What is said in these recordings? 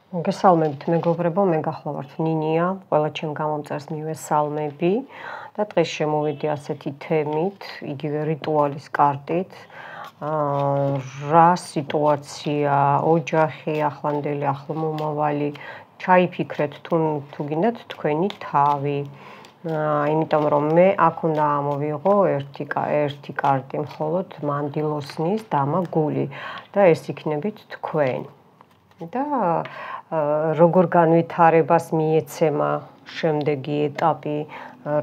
მოგესალმებით მეგობრებო, მე გახლავართ ნინია, ყველა ჩემ გამომწერს მივესალმები და დღეს შემოვიდი ასეთი თემით, იგივე რიტუალის კარტით. რა სიტუაცია, ოჯახი, ახლანდელი, ახლომომავალი, ჩაიფიქრეთ თუ გინდათ თქვენი თავი. იმიტომ რომ მე აქ უნდა ამოვიღო ერთი კარტი მხოლოდ მანდილოსნის დამაგული და ეს იქნებით თქვენ. და როგორ განვითარებას მიეცემა შემდეგი ეტაპი,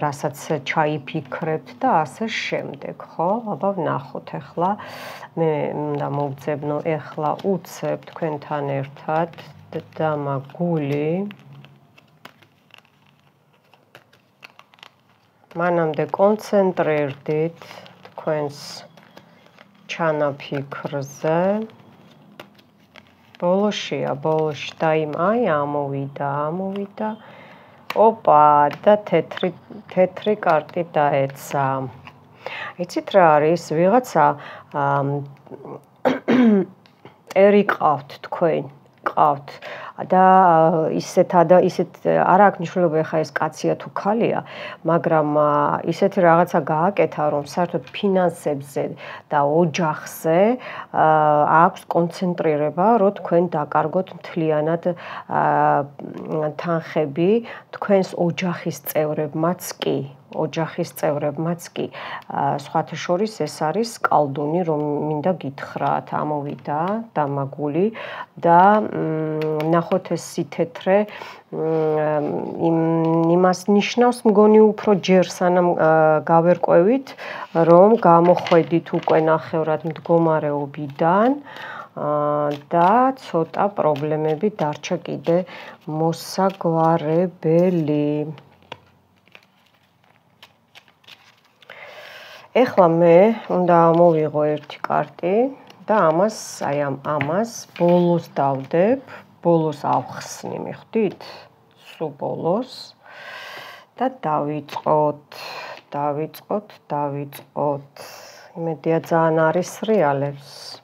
რასაც ჩაიფიქრებთ და ასე შემდეგ, ხო? აბა ვნახოთ ახლა. მე უნდა მოვძებნო ახლა უცებ თქვენთან ერთად დამაგული. მანამდე კონცენტრირდით თქვენს ჩანაფიქრზე. ბოლოში და იმ ამოვიდა. ოპა, და თეთრი კარტი დაეცა. იცით რა არის? ვიღაცა ტერი ყავთ თქვენ, ყავთ და ისეთ არ აქვს მნიშვნელობა ხა ეს კაცია თუ ქალია, მაგრამ ისეთი რაღაცა გააკეთა, რომ საერთოდ ფინანსებზე და ოჯახზე აქვს კონცენტრირება, რომ თქვენ დაკარგოთ მთლიანად თანხები, თქვენს ოჯახის წევრებმაც კი, სხვათა შორის ეს არის კალდუნი, რომ მინდა გითხრათ, ამოვიდა დამაგული და ნახოთ ეს სითეთრე იმას ნიშნავს, მგონი უფრო ჯერ სანამ გავერკვევით, რომ გამოხვედით უკვე ნახევრად მდგომარეობიდან და ცოტა პრობლემები დარჩა კიდე მოსაგვარებელი. ეხლა მე უნდა ამოვიღო ერთი კარტი და ამას ბოლოს დავდებ, ბოლოს ავხსნი, მიხვდით? სულ ბოლოს და დავიწყოთ. იმედია ძალიან არის რეალებს.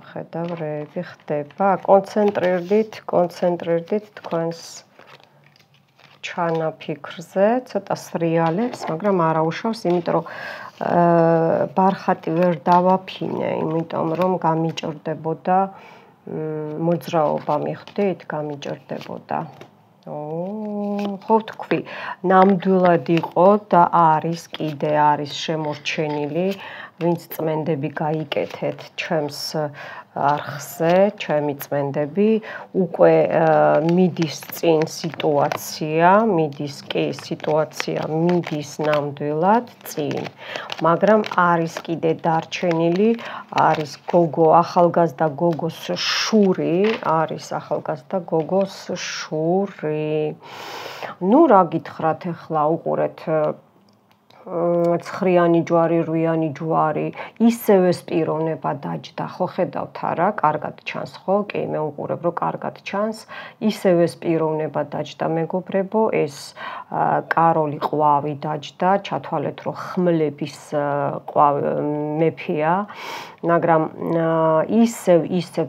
ხედავ რეები ხდება. კონცენტრირდით თქვენს ჩანაფიქრზე, ცოტა სრიალებს, მაგრამ არ აუშავს, იმიტომ რომ ბარხატი ვერ დავაფინე, იმიტომ რომ გამიჭრდებოდა მოძრაობა, მიხვდით? გამიჭრდებოდა. ხო თქვი, ნამდვილად იყო და კიდე არის შემორჩენილი, ვინც წმენდები გაიკეთეთ ჩემს არხზე, ჩემი წმენდები, უკვე მიდის წინ სიტუაცია, მიდის ნამდვილად წინ. მაგრამ არის კიდე დარჩენილი, არის ახალგაზრდა გოგოს შური, ნუ რა გითხრათ ახლა, უყურეთ, 9-იანი ჯვარი, 8-იანი ჯვარი, ისევ ეს პიროვნება დაჯდა, ხო ხედავთ არა, კარგად ჩანს, ხო? კი, მე უყურებ, რომ კარგად ჩანს, ისევ ეს პიროვნება დაჯდა, მეგობრებო, ეს კაროლი ყვავი დაჯდა, ჩათვალეთ, რომ ხმლების მეფეა, მაგრამ ისევ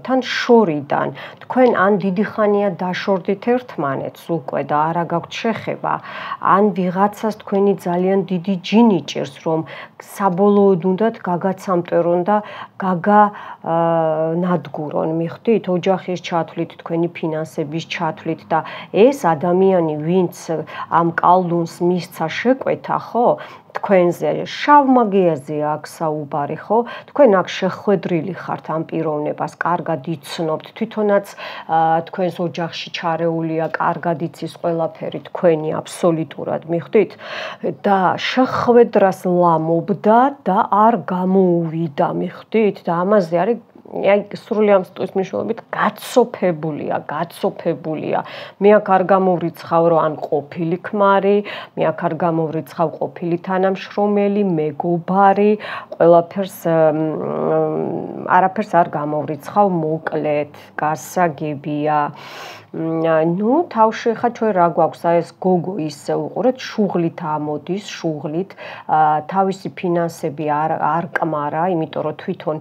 თან შორიდან, თქვენ ან დიდი ხანია დაშორდით ერთმანეთს უკვე და არა გაქვთ შეხება, ან ვიღაცას თქვენი ძალიან დიდი ჯინი ჭირს, რომ საბოლოოდ უნდათ გაგაცამტერონ და გაგანადგურონ, მიხვდით? ოჯახის ჩათვლით, თქვენი ფინანსების ჩათვლით და ეს ადამიანი, ვინც ამ კალდუნს მისცა შეკვეთა, ხო? თქვენზე შავ მაგიაზე აქვს საუბარი, ხო? თქვენ აქ შეხვედრილი ხართ ამ პიროვნებას, კარგად იცნობთ, თვითონაც თქვენს ოჯახში ჩარეულია, კარგად იცის ყველაფერი თქვენი აბსოლუტურად, მიხვდით? და შეხვედრას ლამობდა და არ გამოუვიდა, მიხვდით? და ამაზე არის სრული ამ სიტყვის მნიშვნელობით გაცოფებულია. მე აქ არ გამოვრიცხავ, რომ ან ყოფილი ქმარი, მე აქ არ გამოვრიცხავ ყოფილი თანამშრომელი, მეგობარი, არაფერს არ გამოვრიცხავ, მოკლედ, გასაგებია. ნუ თავში ხა ჩვენ რა გვაქვს აი ეს გოგო ისე უყურეთ შუღლით ამოდის შუღლით თავისი ფინანსები არ კმარა იმიტომ რომ თვითონ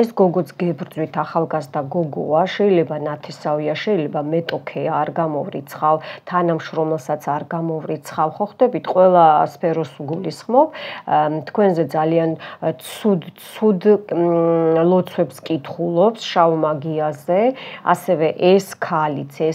ეს გოგოც გებრძვით ახალგაზრდა გოგოა შეიძლება ნათესავია შეიძლება მეტოქეა არ გამოვრიცხავ თანამშრომელსაც არ გამოვრიცხავ ხო ხდებით ყველა სფეროს გულისხმობ თქვენზე ძალიან ცუდ ლოცვებს კითხულობს შავ მაგიაზე ასევე ეს ქალიც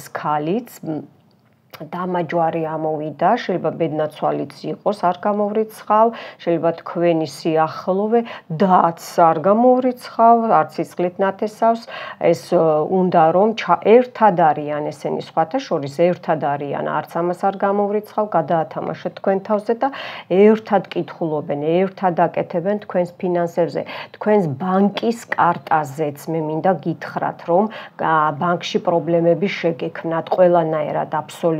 დამაჯვარი ამოვიდა, შეიძლება ბედნაცვალიც იყოს, არ გამოვრიცხავ, შეიძლება თქვენი სიახლოვე დაც არ გამოვრიცხავ, არც სისხლით ნათესავს, ეს უნდა რომ ერთად არიან ესენი სხვათა შორის, ერთად არიან, არც ამას არ გამოვრიცხავ, გადაათამაშეთ თქვენ თავზე და ერთად კითხულობენ, ერთად აკეთებენ თქვენს ფინანსებზე, თქვენს ბანკის კარტაზეც მე მინდა გითხრათ, რომ ბანკში პრობლემები შეგექმნათ ყველანაირად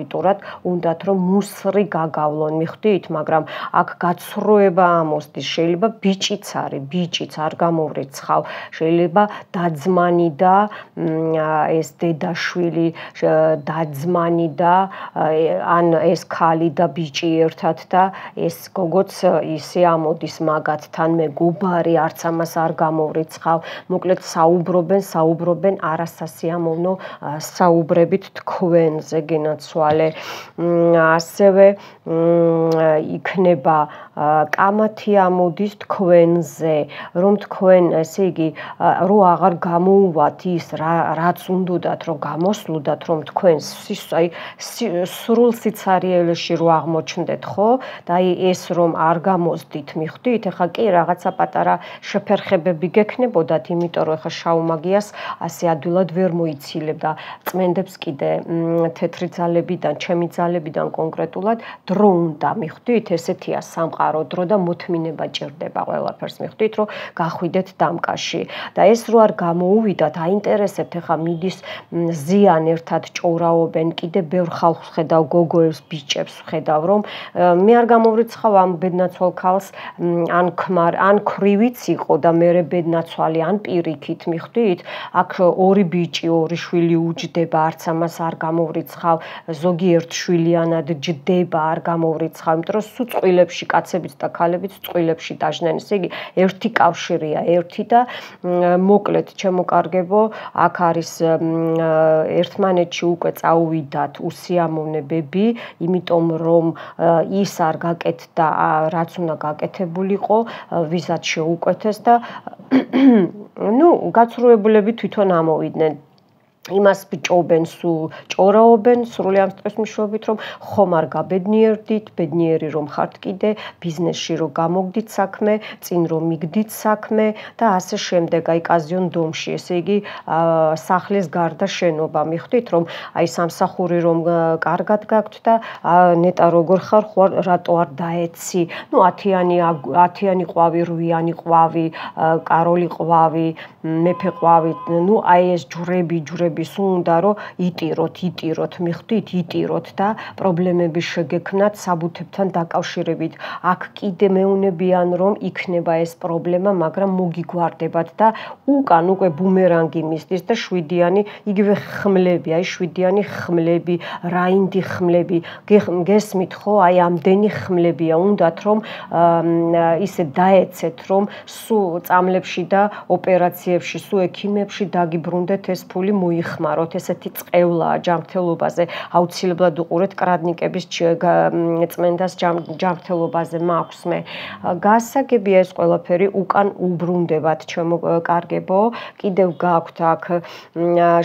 აბსოლუტურად უნდათ რომ მუსრი გაგავლონ მიხვდით მაგრამ აქ გაცრუება ამოსდის შეიძლება ბიჭიც არ გამოვრიცხავ შეიძლება დაძმანი და ეს დედაშვილი დაძმანი და ან ეს ქალი და ბიჭი ერთად და ეს გოგოც ისე ამოდის მაგათთან მეგობარი არც ამას არ გამოვრიცხავ მოკლედ საუბრობენ არასასიამოვნო საუბრებით თქვენზე გენაცვალე ასევე იქნება კამათი ამოდის თქვენზე რომ თქვენ ესე იგი რო აღარ გამოუვათ ის რაც უნდათ რომ გამოსვლოდათ რომ თქვენ აი სრულ სიცარიელეში რო აღმოჩნდეთ ხო და აი ეს რომ არ გამოსდით მიხვდით ეხა კი რაღაცა პატარა შეფერხებები გექნებოდათ იმიტომ რომ ეხა შავ მაგიას ასე ადვილად ვერ მოიცილებ და წმენდებს კიდე თეთრი ძალებიდან ჩემი ძალებიდან კონკრეტულად დრო უნდა მიხვდით ესეთია სამყარო დრო და მოთმინება ჭირდება ყველაფერს მიხვდით რომ გახვიდეთ დამკაში და ეს რო არ გამოუვიდათ აინტერესებთ ეხა მიდის ზიან ერთად ჭოვრაობენ კიდე ბევრ ხალხს ხედავ გოგოებს ბიჭებს ხედავ რომ მე არ გამოვრიცხავ ამ ბედნაცვალ ქალს ან ქრივიც იყო და მე ბედნაცვალი ან პირიქით მიხვდით აქ ორი ბიჭი ორი შვილი უჯდება არც ამას არ გამოვრიცხავ ზოგიერთ შვილიანად ჯდება არ გამოვრიცხავ იმიტომ რომ სულ წყვილებში კაცებიც და ქალებიც წყვილებში დაждდნენ ესე იგი ერთი კავშირია ერთი და მოკლედ ჩემო კარგებო აქ არის ერთმანეთში უკვე წაუვიდათ უსიამოვნებები იმიტომ რომ ის არ გაკეთდა რაც უნდა გაკეთებულიყო ვისაც შეუკვეთეს და ნუ გაცრუებულები თვითონ ამოვიდნენ იმას ბჭობენ სულ ჭორაობენ სრული ამ სტრესის მნიშვნელობით რომ ხომ არ გაბედნიერდით ბედნიერი რომ ხართ კიდე ბიზნესში რომ გამოგდით საქმე წინ რომ მიგდით საქმე და ასე შემდეგ აი კაზიონ დომში ესე იგი სახლის გარდა შენობა მიხვდით რომ აი სამსახური რომ კარგად გაქვთ და ნეტა როგორ ხარ ხო რატო არ დაეცი ნუ 10-იანი ყვავი 8-იანი ყვავი კაროლი ყვავი მეფე ყვავი ნუ აი ეს ჯვრები სულ უნდა რომ იტიროთ მიხვდით იტიროთ და პრობლემები შეგექმნათ საბუთებთან დაკავშირებით აქ კიდე მეუნებიან რომ იქნება ეს პრობლემა მაგრამ მოგიგვარდებათ და უკან უკვე ბუმერანგი მისდის და 7-იანი იგივე ხმლები აი 7-იანი ხმლები რაინდი ხმლები გესმით ხო აი ამდენი ხმლებია უნდათ რომ ისე დაეცეთ რომ სულ წამლებში და ოპერაციებში სულ ექიმებში დაგიბრუნდეთ ეს ფული ხმაროთ ესეთი წყევლაა ჯანმრთელობაზე აუცილებლად უყურეთ კრადნიკების წმენდას ჯანმრთელობაზე მაქვს მე გასაგებია ეს ყველაფერი უკან უბრუნდებათ ჩემო კარგებო კიდევ გაქვთ აქ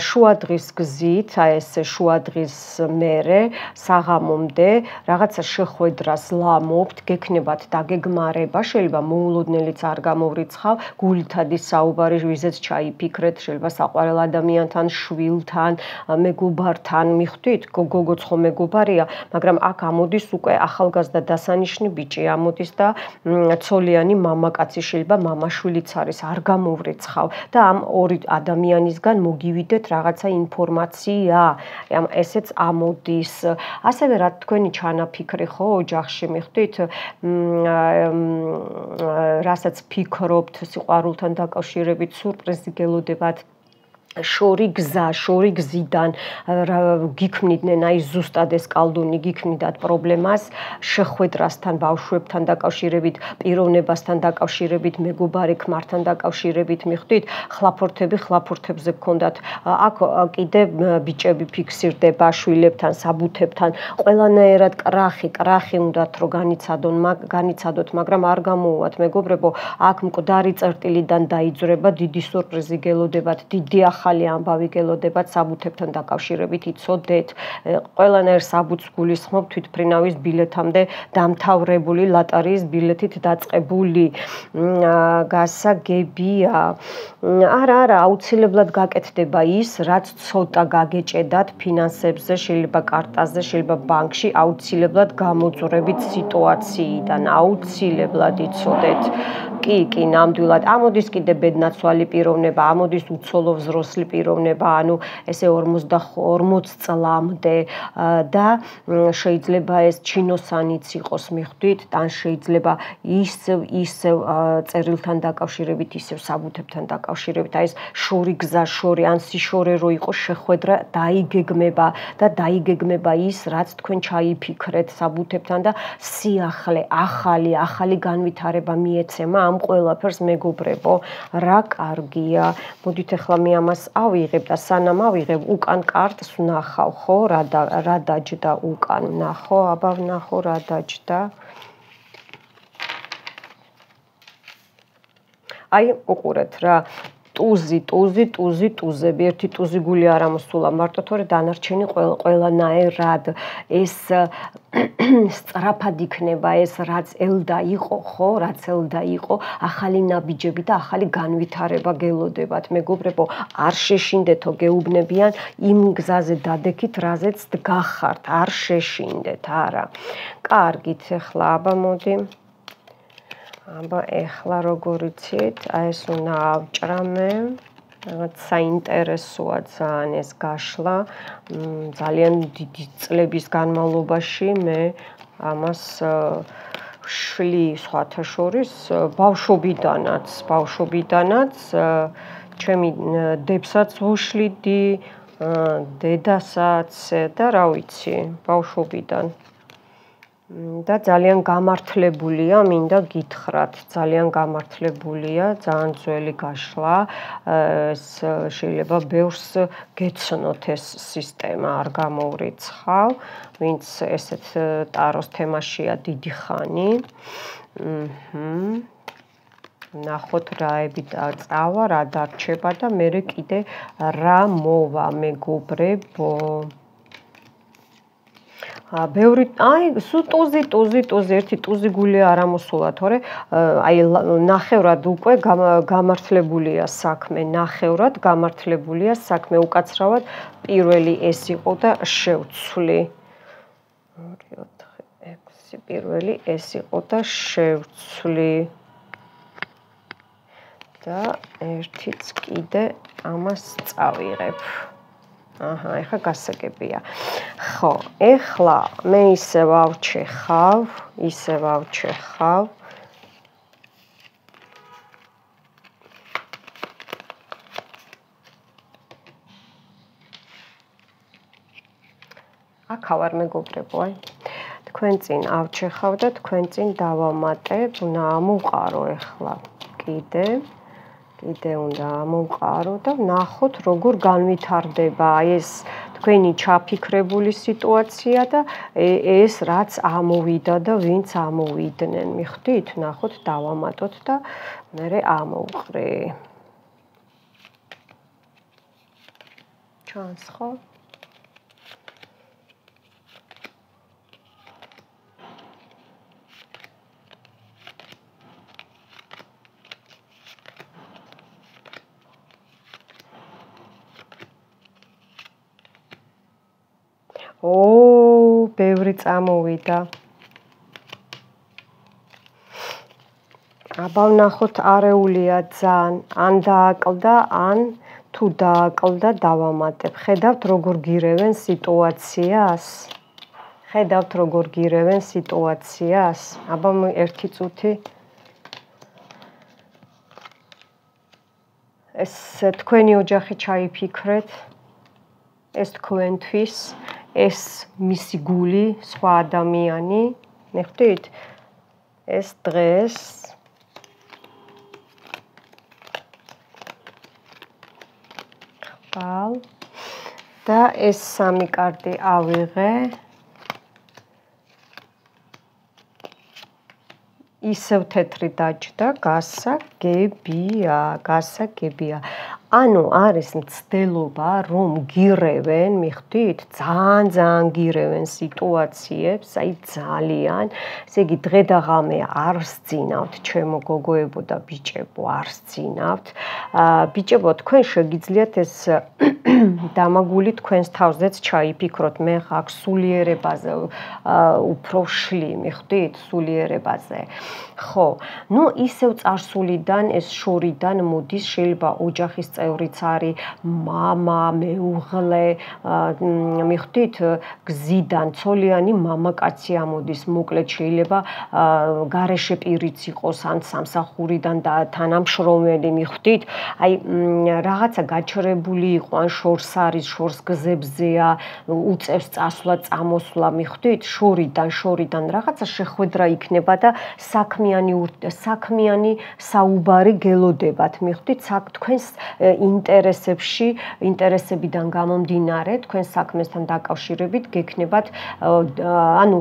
შუადღის გზით აი ეს შუადღის მერე საღამომდე რაღაცა შეხვედრას ლამობთ გექნებათ დაგეგმარება შეიძლება მოულოდნელიც არ გამოვრიცხავ გულითადი საუბარი ვიზეც ჩაიფიქრეთ შეიძლება საყვარელ ადამიანთან შვილთან, მეგობართან მიხვდით, გოგოც ხო მეგობარია, მაგრამ აქ ამოდის უკვე ახალგაზრდა დასანიშნი ბიჭი ამოდის და ცოლიანი მამაკაცი შეიძლება მამაშვილიც არის, არ გამოვრიცხავ და ამ ორი ადამიანისგან მოგივიდეთ რაღაცა ინფორმაცია, ესეც ამოდის. ასევე რა თქვენი ჩანაფიქრი ხო ოჯახში მიხვდით, რასაც ფიქრობთ სიყვარულთან დაკავშირებით, სურპრიზი გელოდებათ. შორი გზა, შორი გზიდან გიქმნიდნენ აი ზუსტად ეს კალდუნი გიქმნიდათ პრობლემას შეხვედრასთან, ბავშვებთან დაკავშირებით, პიროვნებასთან დაკავშირებით, მეგობარი ქმართან დაკავშირებით, მიხვდით, ხლაფორთებზე გქონდათ. აქ კიდე ბიჭები ფიქსირდება შვილებთან, საბუთებთან, ყველანაირად კრახი უნდათ რომ განიცადოთ, მაგრამ არ გამოუვათ, მეგობრებო, აქ მკვდარი წერტილიდან დაიძრება, დიდი სურპრიზი გელოდებათ, დიდი ახალი ამბავი გელოდებათ საბუთებთან დაკავშირებით იცოდეთ ყველანაირ საბუთს გულისხმობ თვითმფრინავის ბილეთამდე დამთავრებული ლატარიის ბილეთით დაწყებული გასაგებია არა აუცილებლად გაკეთდება ის რაც ცოტა გაგეჭედათ ფინანსებზე შეიძლება კარტაზე შეიძლება ბანკში აუცილებლად გამოძვრებით სიტუაციიდან აუცილებლად იცოდეთ კი ნამდვილად ამოდის კიდე ბედნაცვალი პიროვნება ამოდის უცოლო взрослый პიროვნება, ანუ ესე 40 წლამდე და შეიძლება ეს ჩინოსანიც იყოს, მიხვდით, ან შეიძლება ისევ წერილთან დაკავშირებით, ისევ საბუთებთან დაკავშირებით, აი ეს შორი გზა, შორი ან სიშორე რო იყოს შეხვედრა დაიგეგმება და დაიგეგმება ის, რაც თქვენ ჩაიფიქრეთ საბუთებთან და სიახლე, ახალი განვითარება მიეცემა ამ ყველაფერს მეგობრებო, რა კარგია. მოდით ახლა მე ამას ავიღებ და სანამ ავიღებ უკან კარტს ვნახავ, ხო, რა დაჯდა უკან, ნახო, აბა ვნახო რა დაჯდა. აი, უყურეთ რა. ტუზები, ერთი ტუზი გული არ ამოსულა მარტო თორე დანარჩენი ყველანაირად ეს სწრაფად იქნება ეს რაც ელდა იყო, ხო, რაც ელდა იყო, ახალი ნაბიჯები და ახალი განვითარება გელოდებათ, მეგობრებო, არ შეშინდეთო გეუბნებიან იმ გზაზე დადექით, რაზეც დგახართ, არ შეშინდეთ, არა. კარგით, ახლა აბა მოდი აბა ეხლა როგორ იცით, აი ეს უნდა ავჭრამე, რაღაც საინტერესოა ძალიან ეს გაშლა, ძალიან დიდი წლების განმავლობაში მე ამას შლი სხვათა შორის ბავშვობიდანაც ჩემი დებსაც ვუშლიდი, დედასაც და რა ვიცი, ბავშვობიდან. და ძალიან გამართლებულია, მინდა გითხრათ, ძალიან გამართლებულია, ძალიან ძველი გაშლა, შეიძლება ბევრს გეცნოთ ეს სისტემა, არ გამოვრიცხავ, ვინც ესეთ ტაროს თემაშია დიდი ხანი. ნახოთ რაები წავა, რა დარჩება და მერე კიდე რა მოვა, მეგობრებო. ბევრი აი სულ ტუზი ერთი ტუზი გული არ ამოსულა თორე აი ნახევრად უკვე გამართლებულია საქმე უკაცრავად პირველი ეს იყო და შევცვლი 2 4 6 პირველი ეს იყო და შევცვლი და ერთიც კიდე ამას წავიღებ აჰა, ეხლა გასაგებია. ხო, ეხლა მე ისევ ავჩეხავ. აქა ვარ მეგობრებო, აი. თქვენ წინ ავჩეხავ და თქვენ წინ დავამატებ, უნდა ამოვყარო ეხლა კიდე უნდა ამოვყარო და ვნახოთ როგორ განვითარდება ეს თქვენი ჩაფიქრებული სიტუაცია და ეს რაც ამოვიდა და ვინც ამოვიდნენ. მიხვდით? ვნახოთ, დავამატოთ და მერე ამოვყრე. ჩანს ხო? ბევრი წამოვიდა. აბა ვნახოთ არეულია ძალიან, ან დააკლდა, ან თუ დააკლდა დავამატებ. ხედავთ როგორ გირევენ სიტუაციას? აბა ერთი წუთი. ეს თქვენი ოჯახი ჩაიფიქრეთ, ეს თქვენთვის, ეს მისი გული, სხვა ადამიანი, მიხდით? ეს დღეს ხვალ და ეს სამი კარტი ავიღე. ისევ თეთრი დაჯდა, გასაგებია. ანუ არის მცდელობა, რომ გირევენ, მიხდით? ძალიან გირევენ სიტუაციებს, აი ძალიან. ესე იგი დღე და ღამე არ სძინავთ, ჩემო გოგოებო და ბიჭებო, არ სძინავთ. ბიჭებო, თქვენ შეგიძლიათ ეს დამაგული თქვენს თავზეც ჩაიფიქროთ, მე აქ სულიერებაზე უფრო ვშლი, მიხდით? სულიერებაზე. ხო, ну ისევ წარსულიდან ეს შორიდან მოდის, შეიძლება ოჯახის წევრიც არის, мама, მეუღლე, მიხდით, გზიდან ცოლიანი მამაკაცი ამოდის, მოკლედ შეიძლება გარეშე პირიც იყოს, ან სამსახურიდან და თანამშრომელი, მიხდით, აი რაღაცა გაჩერებული იყო, ან შორს არის, შორს გზებზეა, უწევს წასვლა, წამოსვლა, მიხდით, შორიდან რაღაცა შეხვედრა იქნება და საქმიანი საუბარი გელოდებათ, მიხდით, თქვენს ინტერესებიდან გამომდინარე, თქვენ საქმესთან დაკავშირებით გექნებათ, ანუ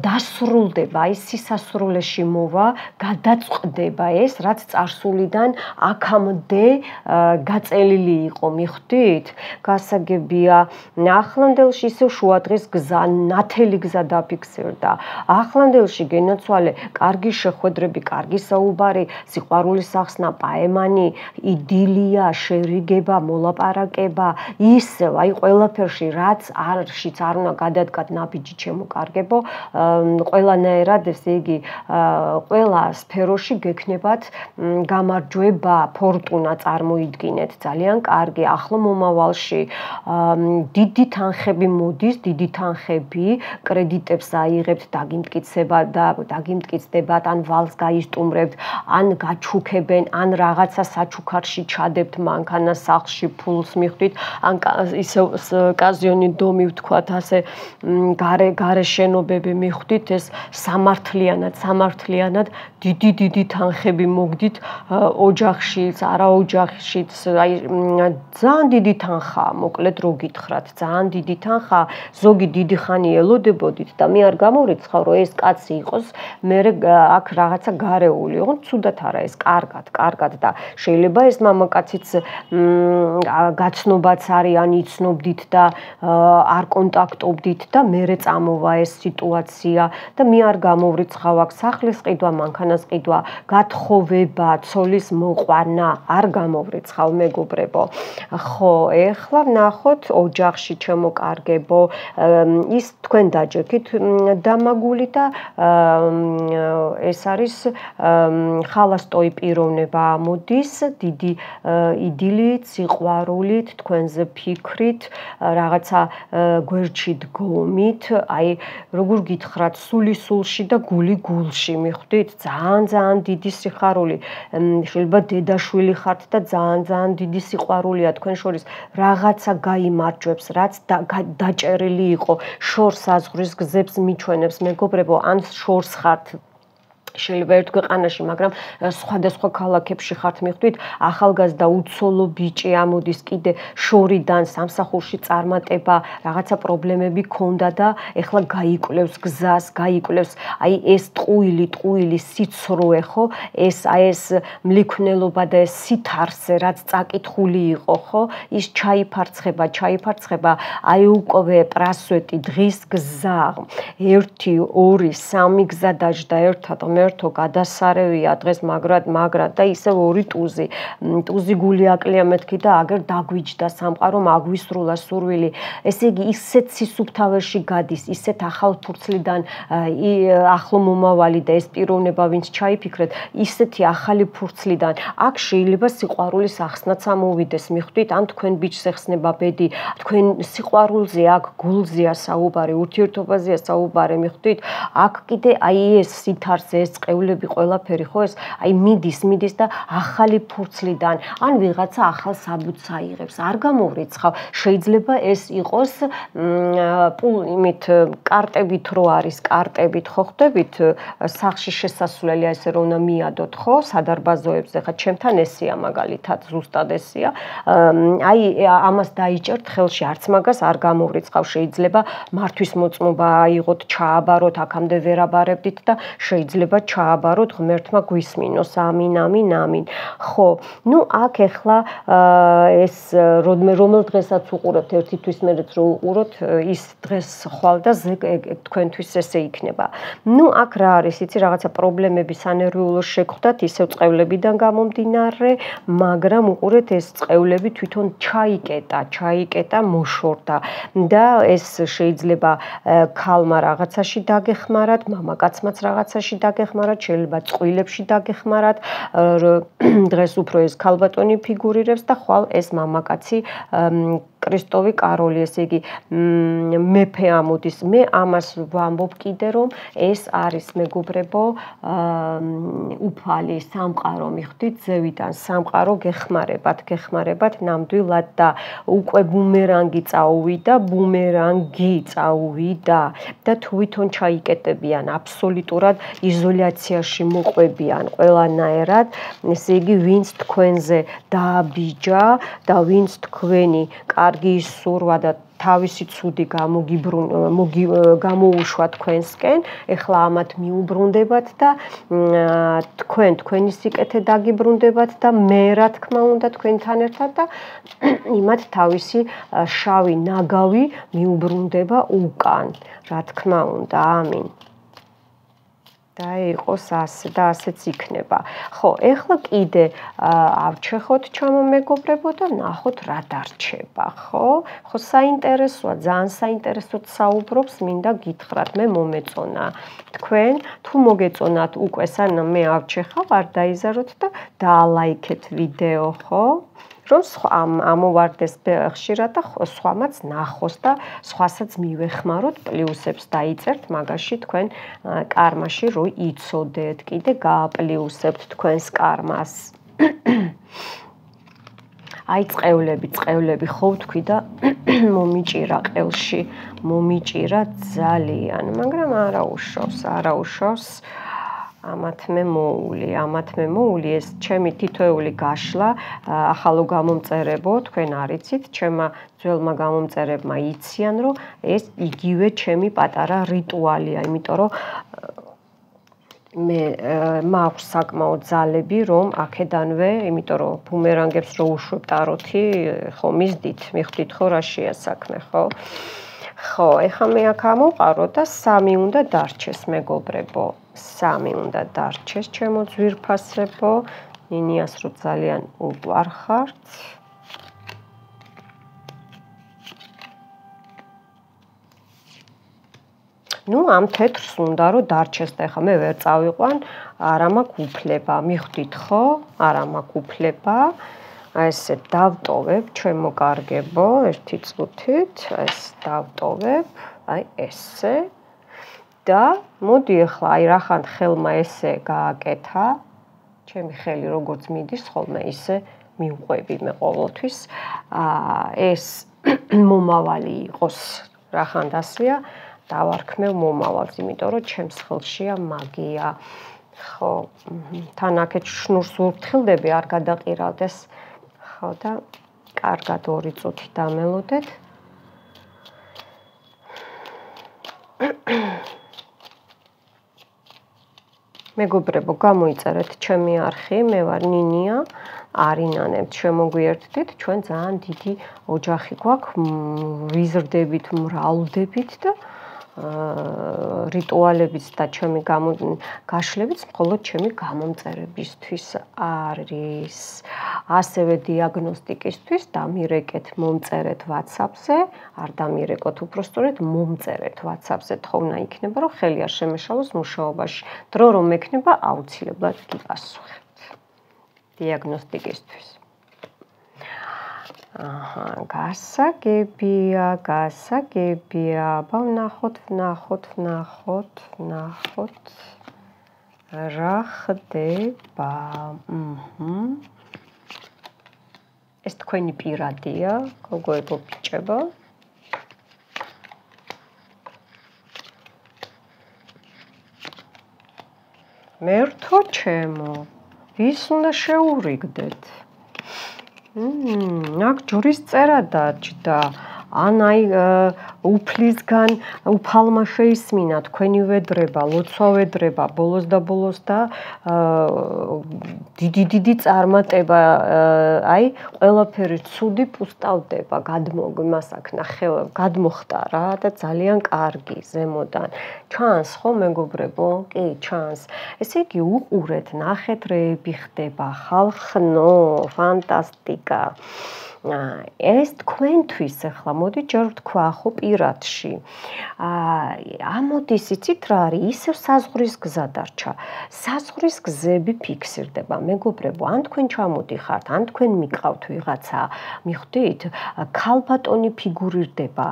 დასრულდება, აი სისასრულეში მოვა, გადაწყდება ეს, რაც წარსულიდან აქამდე გაწელილი იყო, მიხდით? გასაგებია, ახლანდელში ისევ შუადღის გზა, ნათელი გზა დაფიქსირდა. ახლანდელში გენაცვალე, კარგი შეხვედრები, კარგი საუბარი, სიყვარულის ახსნა, პაემანი, იდილია, შერიგება, მოლაპარაკება, ისევ, აი ყველაფერში, რაც არშიც არ უნდა გადადგათ ნაბიჯი ჩემო კარგებო, ყველანაირად, ესე იგი, ყველა სფეროში გექნებათ გამარჯვება, ფორტუნა წარმოიდგინეთ, ძალიან კარგი, ახლო მომავალში დიდი თანხები მოდის, დიდი თანხები, კრედიტებს აიღებთ, დაგიმტკიცდებათ, ან ვალს გაისტუმრებთ, ან გაჩუქებენ, ან რაღაცა საჩუქარში ჩადებთ მანქანას, სახლში ფულს მიხდით, ან ისევ კაზიონი დომი ვთქვათ, ასე გარე შენობები მიხდით, ეს სამართლიანად დიდი თანხები მოგდით ოჯახშიც, არა ოჯახშიც, აი ძალიან დიდი თანხაა, მოკლედ რო გითხრათ, ძალიან დიდი თანხაა, ზოგი დიდი ხანი ელოდებოდით და მე არ გამოვრიცხავ, რომ ეს კაცი იყოს, მე აქ რაღაცა გარეული იყო, ცუდად არა ეს, კარგად და შეიძლება ეს მამაკაციც გაცნობაც არის, ან იცნობდით და არ კონტაქტობდით და მერე წამოვა ეს სიტუაცია და მე არ გამოვრიცხავ აქ სახლის ყიდვა, მანქანას ყიდვა, გათხოვება, ცოლის მოყვანა, არ გამოვრიცხავ მეგობრებო. ხო, ეხლა ვნახოთ ოჯახში ჩემო კარგებო, ის თქვენ დაჯექით დამაგული და ეს არის ხალასტოი პიროვნება ამოდის, დიდი იდილით, სიყვარულით, თქვენზე ფიქრით, რაღაცა გვერდში დგომით, აი როგორ გითხრათ, სული სულში და გული გულში, მიხდით, ძალიან დიდი სიხარული, შეიძლება დედაშვილი ხართ და ძალიან დიდი სიყვარულია თქვენ შორის, რაღაცა გაიმარჯვებს, რაც დაჭერილი იყო, შორს აზღვრის გზებს მიჩვენებს, მეგობრებო, ან შორს ხართ შეიძლება ერთ ქვეყანაში, მაგრამ სხვადასხვა ქალაქებში ხართ, მიხდით, ახალგაზრდა უცოლო ბიჭი ამოდის კიდე შორიდან სამსახურში წარმატება, რაღაცა პრობლემები ქონდა და ეხლა გაიკვლევს გზას, აი ეს ტყუილი სიცრუე, ხო? ეს მლიქვნელობა და ეს სითარსე, რაც წაკითხული იყო, ხო? ის ჩაიფარცხება, აი უკვე პრასვეტი დღის გზა, 1, 2, 3 გზა დაჯდა ერთად ღმერთო გადასარევია დღეს მაგრად და ისევ 2 ტუზი გული აკლია მეთქი და აგერ დაგვიჯდა სამყარო აგვისრულა სურვილი, ესე იგი ისეთ სისუფთავეში გადის, ისეთ ახალ ფურცლიდან ახლო მომავალი და ეს პიროვნება ვინც ჩაიფიქრეთ, ისეთი ახალი ფურცლიდან აქ შეიძლება სიყვარულის ახსნაც ამოვიდეს, მიხდით, ან თქვენ ბიჭს ეხსნება ბედი, თქვენ სიყვარულზე აქ გულზეა საუბარი, ურთიერთობაზეა საუბარი, მიხდით, აქ კიდე აი ეს სითარსე, ეს წყევლები ყველაფერი ხო ეს აი მიდის და ახალი ფურცლიდან ან ვიღაცა ახალ საბუთს აიღებს. არ გამოვრიცხავ. შეიძლება ეს იყოს იმით კარტებით რო არის, კარტებით ხო ხდებით სახში შესასვლელი ესე რომ უნდა მიადოთ ხო სადარბაზოებზე. ხა ჩემთან ესია მაგალითად ზუსტად ესია. აი ამას დაიჭერთ ხელში არც მაგას არ გამოვრიცხავ. შეიძლება მართვის მოწმობა აიღოთ, ჩააბაროთ, აქამდე ვერ აბარებდით და შეიძლება ჩააბაროთ, ღმერთმა გვისმინოს. ამინ, ამინ, ამინ. ხო, ნუ აქ ეხლა ეს რომელ დღესაც უყურებთ ერთი თვის მერეც რო უყუროთ, ის დღეს ხვალ და თქვენთვის ესე იქნება. ნუ აქ რა არის, იცი რაღაცა პრობლემები სანერვიულო შეხვდათ, ისევ წყევლებიდან გამომდინარე, მაგრამ უყურეთ ეს წყევლები თვითონ ჩაიკეტა, მოშორდა და ეს შეიძლება ქალმა რაღაცაში დაგეხმარათ, მამაკაცმაც რაღაცაში დაგეხმარათ, შეიძლება წყვილებში დაგეხმარათ. დღეს უფრო ეს ქალბატონი ფიგურირებს და ხვალ ეს მამაკაცი კრისტოვი კაროლი, ესე იგი მეფე ამოდის. მე ამას ვამბობ კიდე რომ ეს არის მეგობრებო უფალი სამყარო მიხდით ზევიდან სამყარო გეხმარებათ ნამდვილად და უკვე ბუმერანგი წაუვიდა და თვითონ ჩაიკეტებიან აბსოლუტურად იზოლაციაში მოყვებიან ყველანაირად. ესე იგი ვინც თქვენზე დააბიჯა და ვინც თქვენი კარგი სურვა და თავისი ცუდი გამოუშვა თქვენსკენ, ეხლა ამათ მიუბრუნდებათ და თქვენი სიკეთე დაგიბრუნდებათ და მე რა თქმა უნდა თქვენთან ერთად და იმათ თავისი შავი ნაგავი მიუბრუნდება უკან, რა თქმა უნდა, ამინ. და იყოს ასე და ასეც იქნება. ხო, ეხლა კიდე ავჩეხოთ ჩემო მეგობრებო და ნახოთ რა დარჩება, ხო? ხო, საინტერესოა, ძალიან საინტერესოდ საუბრობს, მინდა გითხრათ, მე მომეწონა თქვენ, თუ მოგეწონათ უკვე სანამ მე ავჩეხავ, არ დაიზაროთ და დაალაიქეთ ვიდეო, ხო? რომ ამოვარდეს ხშირად და სხვამაც ნახოს და სხვასაც მივეხმაროთ, პლუსებს დაიწერთ მაგაში თქვენ კარმაში, რომ იცოდეთ, კიდე გააპლუსებთ თქვენს კარმას. აი წყევლები ხო ვთქვი და მომიჭირა ყელში, მომიჭირა ძალიან, მაგრამ არა უშავს. ამათ მე მოული ეს ჩემი თითოეული გაშლა ახალო გამომწერებო თქვენ არიცით ჩემმა ძველმა გამომწერებმა იციან რომ ეს იგივე ჩემი პატარა რიტუალია იმიტომ რომ მე მაქვს საკმაოდ ძალები რომ აქედანვე იმიტომ რომ ბუმერანგებს რო უშვებ ტაროთი ხო მიხდით ხო რაშია საქმე ხო ხო ეხლა მე აქ ამოვყარო და 3 უნდა დარჩეს მეგობრებო 3 უნდა დარჩეს ჩემო ძვირფასებო ნინიას რო ძალიან უყვარხართ ნუ ამ თეთრს უნდა რომ დარჩეს და ეხლა მე ვერ წავიყვან არა მაქვს უფლება მიხვდით ხო არა მაქვს უფლება აი ესე დავტოვებ ჩემო კარგებო ერთი წუთით ეს დავტოვებ აი ესე და მოდი ახლა აი რახან ხელმა ესე გააკეთა ჩემი ხელი როგორც მიდის ხოლმე ისე მივყვები მე ყოველთვის ეს მომავალი იყოს რახან დასვია დავარქმევ მომავალს იმიტომ რომ ჩემს ხელშია მაგია ხო თან აქეთ შნურს ვუფრთხილდები არ გადაყირავდეს ხო და კარგად 2 წუთი დამელოდეთ მეგობრებო გამოიწერეთ ჩემი არხი მე ვარ ნინია არინანებთ შემოგვიერთდით ჩვენ ძალიან დიდი ოჯახი გვაქვს ვიზრდებით მრავლდებით და რიტუალებით და ჩემი გაშლებით მხოლოდ ჩემი გამომწერებისთვის არის ასევე დიაგნოსტიკისთვის დამირეკეთ მომწერეთ WhatsApp-ზე არ დამირეკოთ უბრალოდ მომწერეთ WhatsApp-ზე თხოვნა იქნება რომ ხელი არ შემეშალოს მუშაობაში დრო რომ მექნება აუცილებლად გიპასუხებთ დიაგნოსტიკისთვის აჰა გასაგებია აბა ვნახოთ რა ხდება? ეს თქვენი პირადია, გოგოებო ბიჭებო. მერთო ჩემო, ვის უნდა შეურიგდეთ? აქ ჯვრის წერა დაჯდა. ან აი უფლისგან უფალმა შეისმინა თქვენი ვედრება, ლოცვა ვედრება, ბოლოს და დიდი წარმატება, აი ყველაფერი ცუდი პუსტავდება, გადმოხტა რა და ძალიან კარგი ზემოდან. ჩანს ხო მეგობრებო? კი, ჩანს. ესე იგი უყურეთ, ნახეთ რეები ხდება, ხალხნო, ფანტასტიკა. ეს თქვენთვის ახლა მოდი ჯერ ვთქვა ხო პირადში. ამოდის იცით რა არის? ისევ საზღვრის გზა დარჩა. საზღვრის გზები ფიქსირდება. მეგობრებო, ან თქვენ ჩამოდიხართ, ან თქვენ მიყავთ ვიღაცა, მიხვდით? ქალბატონი ფიგურირდება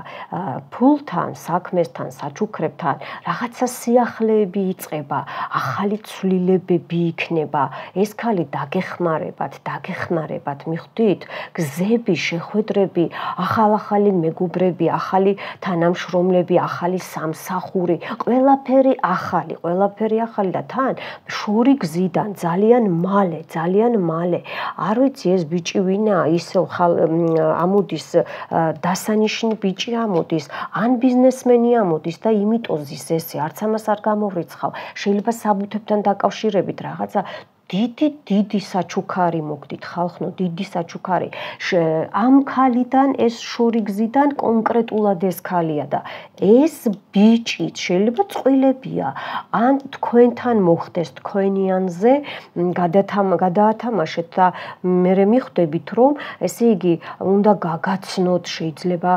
ფულთან, საქმესთან, საჩუქრებთან, რაღაცა სიახლეები იწყება, ახალი ცვლილებები იქნება. ეს ქალი დაგეხმარებათ, მიხვდით? გზები, შეხვედრები, ახალი მეგობრები, ახალი თანამშრომლები, ახალი სამსახური, ყველაფერი ახალი და თან შური გზიდან ძალიან მალე. არ ვიცი ეს ბიჭი ვინაა, ისევ ამოდის დასანიშნი ბიჭი ამოდის, ან ბიზნესმენი ამოდის და იმიტოზის ესე, არც ამას არ გამოვრიცხავ. შეიძლება საბუთებთან დაკავშირებით რაღაცა დიდი საჩუქარი მოგდით ხალხნო, დიდი საჩუქარი. ამ ქალიდან ეს შური გზიდან კონკრეტულად ეს ქალია და ეს ბიჭი შეიძლება წყვილებია. ან თქვენთან მოხდეს თქვენიანზე გადაათამაშეთ და მე მიხვდებით რომ ესე იგი უნდა გაგაცნოთ, შეიძლება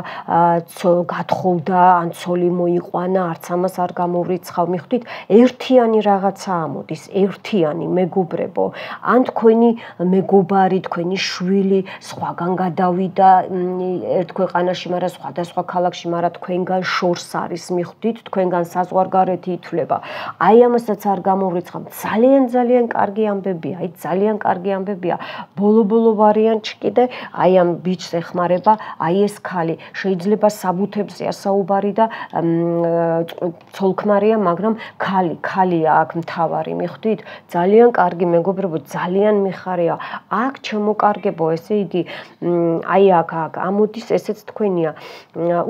გათხოვდა, ან ცოლი მოიყვანა, არც ამას არ გამოვრიცხავ. მიხვდით, ერთიანი რაღაცა ამოდის, ერთიანი მეგობრებო. ან თქვენი მეგობარი, თქვენი შვილი სხვაგან გადავიდა ერთ ქვეყანაში, მაგრამ სხვადასხვა ქალაქში, მაგრამ თქვენგან შორს არის, მიხვდით, თქვენგან საზღვარგარეთი ითვლება. აი ამასაც არ გამოვრიცხავ. ძალიან კარგი ამბებია, ძალიან კარგი ამბებია. ბოლო ვარიანტში კიდე აი ამ ბიჭს ეხმარება, აი ეს ქალი. შეიძლება საბუთებზეა საუბარი და ცოლქმარია, მაგრამ ქალია აქ მთავარი, მიხვდით? ძალიან კარგი მეგობრებო, ძალიან მიხარია. აქ ჩემოკარგებო, ესე იგი, აი აქ ამოდის, ესეც თქვენია.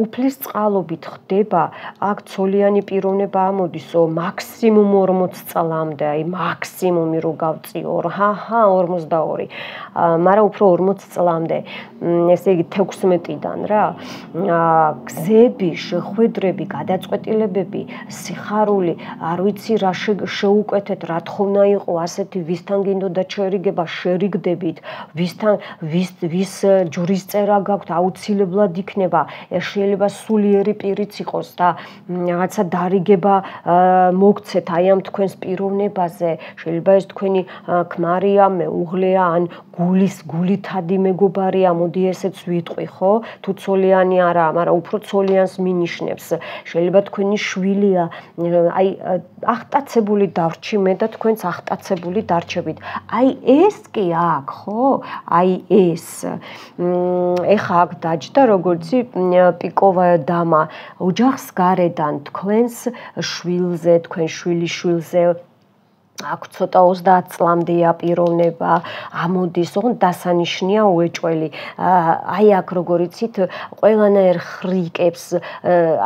უფლის წყალობით ხდება, აქ ცოლიანი პიროვნება ამოდისო, მაქსიმუმ 40 წლამდე, აი მაქსიმუმი რო გავწიო, 42. მაგრამ უფრო 40 წლამდე, ესე იგი 16-დან რა. გზები, შეხვედრები, გადაწყვეტილებები, სიხარული, არ ვიცი რა შეუკვეთეთ, რა თხოვნა იყო, ასეთი ვისთან გინდოდა შერიგება, შერიგდებით, ვის ჯვრის წერა გაქვთ, აუცილებლად იქნება. ეს შეიძლება სულიერი პირიც იყოს და რაღაცა დარიგება მოგცეთ აი ამ თქვენს პიროვნებაზე. შეიძლება ეს თქვენი ქმარია, მეუღლეა, ან გულითადი მეგობარია, მოდი ესეც ვიტყვი, ხო? თუ ცოლიანი არაა, მაგრამ უფრო ცოლიანს მინიშნებს. შეიძლება თქვენი შვილია, აი აღტაცებული დარჩი მე და თქვენც აღტაცებული დარჩებით. აი ეს კი აქ, ხო? აი ეს. ეხა აქ დაჯდა, როგორც პიკოვა დამა, ოჯახს გარედან თქვენს შვილზე, თქვენ შვილიშვილზე აქ ცოტა 30 წლამდეა პიროვნება, ამოდის, ოღონდ დასანიშნია უეჭველი. აი აქ როგორ იცით, ყველანაირ ხრიკებს,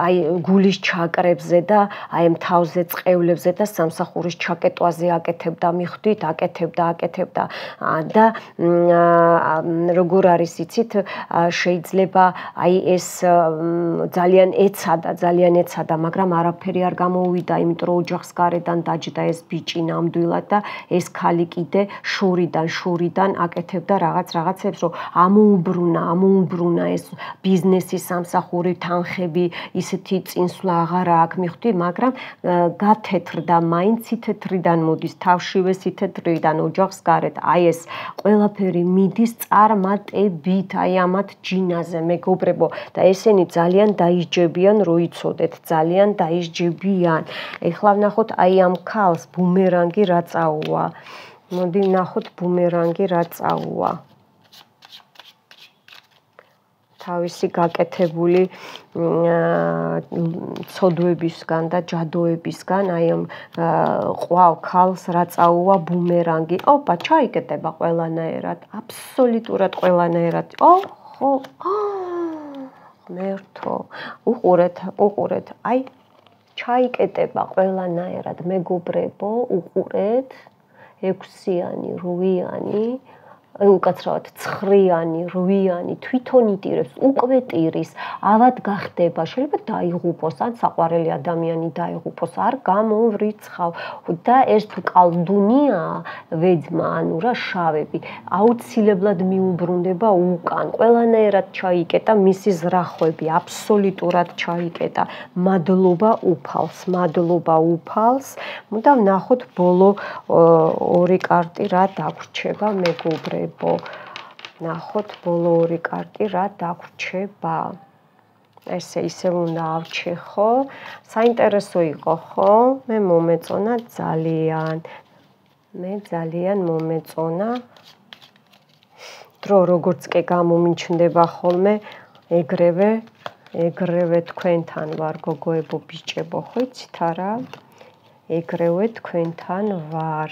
აი გულის ჩაკრებზე და აი ამ თავზე წყევლებზე და სამსახურის ჩაკეტვაზე აკეთებდა, მიხვდით, აკეთებდა და როგორ არის იცით, შეიძლება აი ეს ძალიან ეცადა, მაგრამ არაფერი არ გამოუვიდა, იმიტომ რომ ოჯახს გარედან დაჯდა ეს ბიჭი ნამდვილად და ეს ქალი კიდე შორიდან აკეთებდა რაღაცებს, რომ ამოუბრუნა ეს ბიზნესი, სამსახური, თანხები, ისეთი წინსვლა აღარა აქვს, მიხვდი, მაგრამ გათეთრდა, მაინც ითეთრიდან მოდის, თავშივე ითეთრიდან ოჯახს გარეთ. აი ეს ყველაფერი მიდის წარმატებით, აი ამათ ჯინაზე, მეგობრებო, და ესენი ძალიან დაისჯებიან, რო იცოდეთ, ძალიან დაისჯებიან. ეხლა ვნახოთ აი ამ ქალს ბუმერანგი ბუმერანგი რა წაუვა. მოდი ნახოთ ბუმერანგი რა წაუვა. თავისი გაკეთებული ცოდვებისგან და ჯადოებისგან აი ამ ყვალ ქალს რა წაუვა ბუმერანგი. ოპა, ჩაიკეტება ყველანაირად, აბსოლუტურად ყველანაირად. ხო, ღმერთო, უყურეთ, აი ჩაიკეტება ყველანაირად, მეგობრებო, უყურეთ, 6-იანი, 8-იანი უკაცრავად 9-იანი, 8-იანი თვითონ იტირებს, უკვე ტირის, ავად გახდება, შეიძლება დაიღუპოს, ან საყვარელი ადამიანი დაიღუპოს, არ გამოვრიცხავ და ეს თუ კალდუნია, ვეძმა, ანუ რა შავები, აუცილებლად მიუბრუნდება უკან, ყველანაირად ჩაიკეტა მისი ზრახვები, აბსოლუტურად ჩაიკეტა, მადლობა უფალს, და ვნახოთ ბოლო 2 კარტი რა დაგვრჩება მეგობრებო. ნახოთ ბოლო 2 კარტი რა დაგვრჩება. ესე ისევ უნდა ავჩეხო. საინტერესო იყო, ხო? მე მომეწონა ძალიან მომეწონა. დრო როგორც კი გამომინჩნდება ხოლმე, ეგრევე თქვენთან ვარ, გოგოებო, ბიჭებო, ხო იცით არა? ეგრევე თქვენთან ვარ.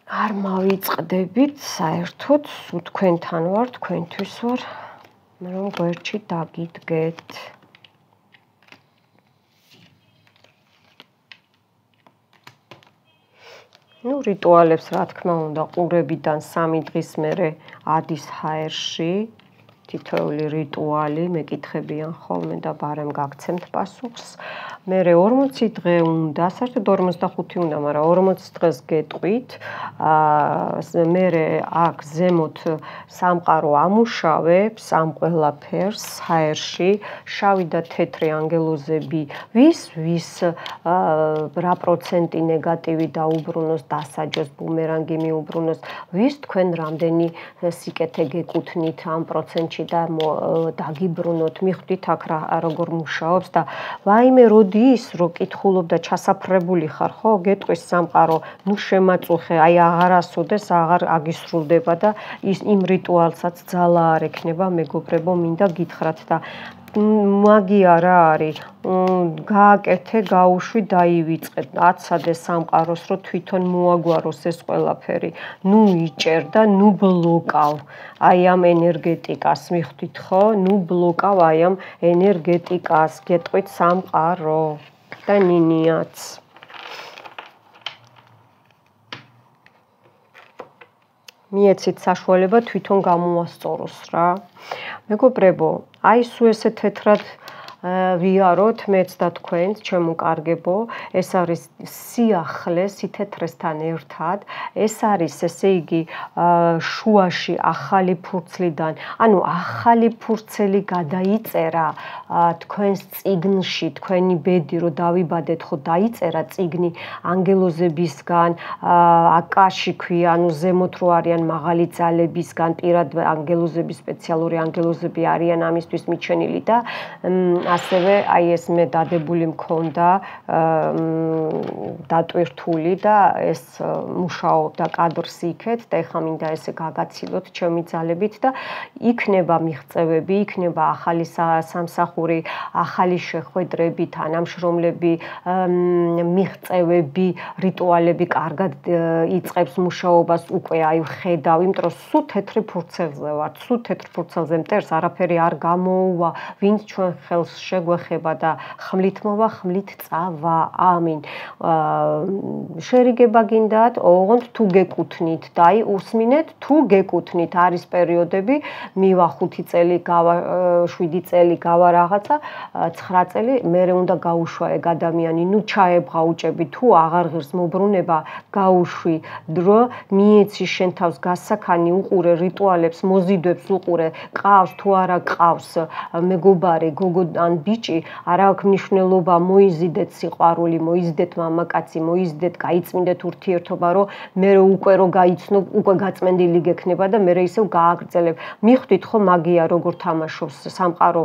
არ მავიწყდებით საერთოდ, სულ თქვენთან ვარ, თქვენთვის ვარ, რომ გვერდში დაგიდგეთ. რიტუალებს, რა თქმა უნდა, ყურებიდან 3 დღის მერე ადის ჰაერში, თითოეული რიტუალი, მეკითხებიან ხოლმე და ბარემ გაგცემთ პასუხს. მერე 40 დღე უნდა, საერთოდ 45 უნდა, მაგრამ 40 დღეს გეტყვით. მერე აქ ზემოთ სამყარო ამუშავებს ამ ყველაფერს ჰაერში, შავი და თეთრი ანგელოზები, ვის რა პროცენტი ნეგატივი დაუბრუნოს, დასაჯოს, ბუმერანგი მიუბრუნოს, ვის თქვენ რამდენი სიკეთე გეკუთვნით ამ პროცენტში და დაგიბრუნოთ, მიხვდით აქ როგორ მუშაობს და ვაიმე როდის რო კითხულობ და ჩასაფრებული ხარ, ხო, გეტყვის სამყარო, ნუ შემაწუხე, აი აღარასოდეს აღარ აგისრულდება და იმ რიტუალსაც ძალა არ ექნება, მეგობრებო, მინდა გითხრათ და მაგია რა არის, გააკეთე, გაუშვი, დაივიწყე, აცადე სამყაროს, რომ თვითონ მოაგვაროს ეს ყველაფერი, ნუ იჭერ და ნუ ბლოკავ აი ამ ენერგეტიკას, მიხვდით ხო? ნუ ბლოკავ აი ამ ენერგეტიკას, გეტყვით სამყარო და ნინიაც. მიეცით საშუალება თვითონ გამოასწოროს რა. მეგობრებო, აი სულ ესე თეთრად ვიაროთ მეც და თქვენც, ჩემო კარგებო, ეს არის სიახლე სითეთრესთან ერთად, ეს არის ესე იგი შუაში ახალი ფურცლიდან, ანუ ახალი ფურცელი გადაიწერა თქვენს წიგნში, თქვენი ბედი რო დავიბადეთ, ხო დაიწერა წიგნი ანგელოზებისგან, აკაში ქვია, ანუ ზემოთ რო არიან მაღალი ძალებისგან, პირად ანგელოზები, სპეციალური ანგელოზები არიან ამისთვის მიჩენილი და ასევე აი ეს მე დადებული მქონდა დატვირთული და ეს მუშაობდა კადრს იქეთ და ეხლა მინდა ესე გაგაცილოთ ჩემი ძალებით და იქნება მიღწევები, იქნება ახალი სამსახური, ახალი შეხვედრები, თანამშრომლები, მიღწევები, რიტუალები კარგად იწყებს მუშაობას უკვე აი ხედავ, იმიტომ რომ სულ თეთრი ფურცელზე ვართ, სულ თეთრ ფურცელზე მტერს არაფერი არ გამოუვა, ვინც ჩვენ ხელს შეგვეხება და ხმლით მოვა, ხმლით წავა. ამინ. შერიგება გინდათ, ოღონდ თუ გეკუთვნით და აი უსმინეთ, თუ გეკუთვნით, არის პერიოდები, მივა 5 წელი, გავა 7 წელი, გავა რაღაცა, 9 წელი, მერე უნდა გაუშვა ეგ ადამიანი, ნუ ჩაებღაუჭები, თუ აღარ ღირს მობრუნება, გაუშვი დრო, მიეცი შენ თავს გასაქანი, უყურე რიტუალებს, მოზიდვებს უყურე, ყავს თუ არა ყავს, მეგობარი, გოგო ან ბიჭი არ აქვს მნიშვნელობა მოიზიდეთ სიყვარული, მოიზიდეთ მამაკაცი, მოიზიდეთ, გაიწმინდეთ ურთიერთობა, რომ მე უკვე რო გაიცნობ, უკვე გაწმენდილი გექნება და მე ისევ გააგრძელებ. მიხვდით ხო მაგია როგორ თამაშობს სამყარო,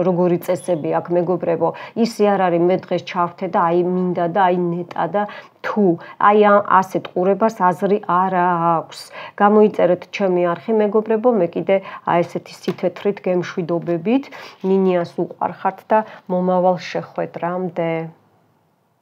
როგორი წესები აქვს მეგობრებო. ისე არ არის მე დღეს ჩავრთე და აი მინდა და აი ნეტა და თუ აი ასეთ ყურებას აზრი არ აქვს. გამოიწერეთ ჩემი არხი მეგობრებო, მე კიდე აი ესეთი სითეთრით გემშვიდობებით, ნინიას უყვარხართ და მომავალ შეხვედრამდე.